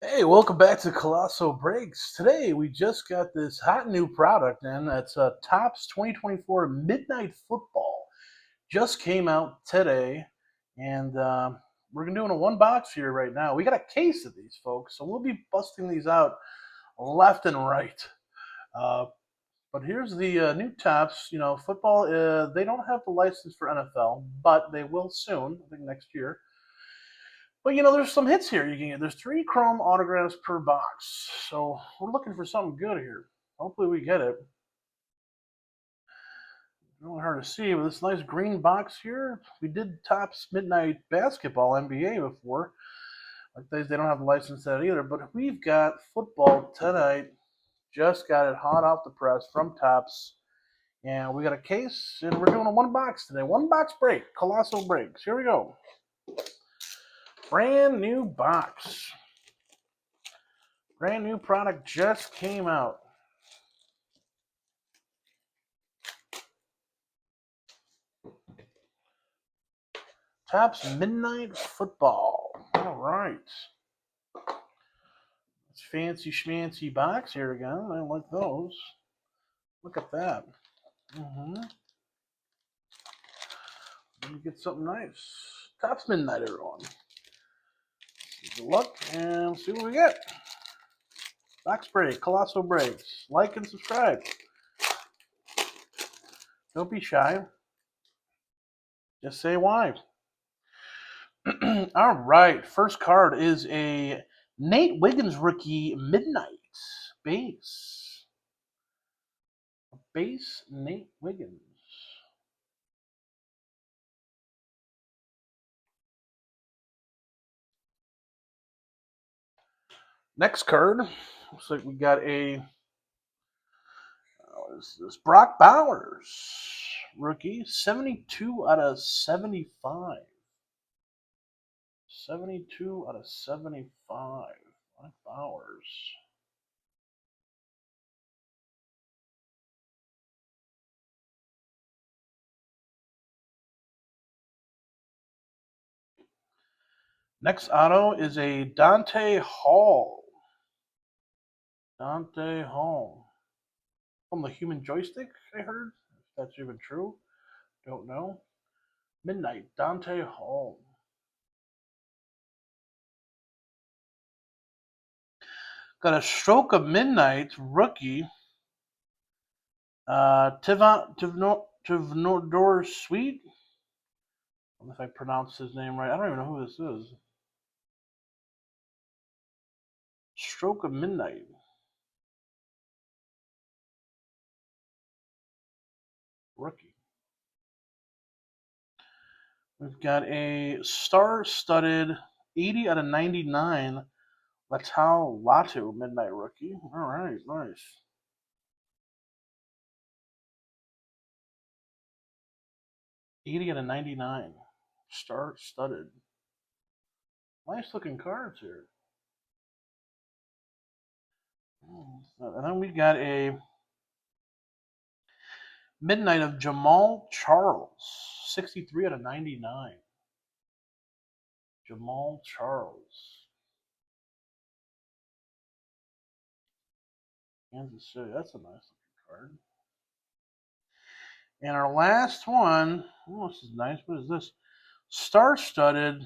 Hey, welcome back to Colosso Breaks. Today we just got this hot new product, and that's Topps 2024 Midnight Football. Just came out today, and we're doing a one box here right now. We got a case of these, folks, so we'll be busting these out left and right. Uh, but here's the new Topps. Football. They don't have the license for NFL, but they will soon. I think next year. But there's some hits here you can get. There's 3 chrome autographs per box. So we're looking for something good here. Hopefully we get it. Really hard to see, but this nice green box here. We did Topps Midnight Basketball NBA before. Like they don't have a license to that either. But we've got football tonight. Just got it hot off the press from Topps. And we got a case, and we're doing a one box today. One box break. Colossal breaks. Here we go. Brand new box. Brand new product just came out. Topps Midnight Football. All right. It's fancy schmancy box here again. I like those. Look at that. Let me get something nice. Topps Midnight, everyone. Good luck and see what we get. Box break, Colossal breaks. Like and subscribe. Don't be shy. Just say why. All right. First card is a Nate Wiggins rookie Midnight base. Base Nate Wiggins. Next card. Looks like we got a what is this? Brock Bowers rookie. 72 out of 75. 72 out of 75. Brock Bowers. Next auto is a Dante Hall. Dante Hall. From the Human Joystick, I heard. If that's even true. Don't know. Midnight, Dante Hall. Got a Stroke of Midnight rookie. Tivnodor Sweet. I don't know if I pronounced his name right. I don't even know who this is. Stroke of Midnight. Rookie. We've got a star-studded 80 out of 99 Latal Latu Midnight rookie. All right, nice. 80 out of 99. Star-studded. Nice looking cards here. And then we got a Midnight of Jamal Charles. 63 out of 99. Jamal Charles. Kansas City. That's a nice looking card. And our last one, oh, this is nice. What is this? Star-studded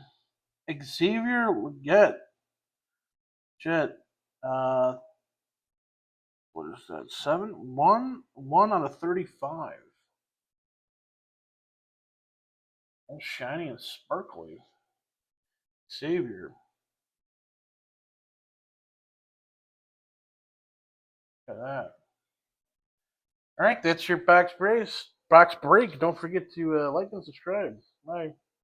Xavier Legette. Jet. Uh, what is that? 1 out of 35. All shiny and sparkly. Xavier. Look at that. All right, that's your box break. Don't forget to like and subscribe. Bye.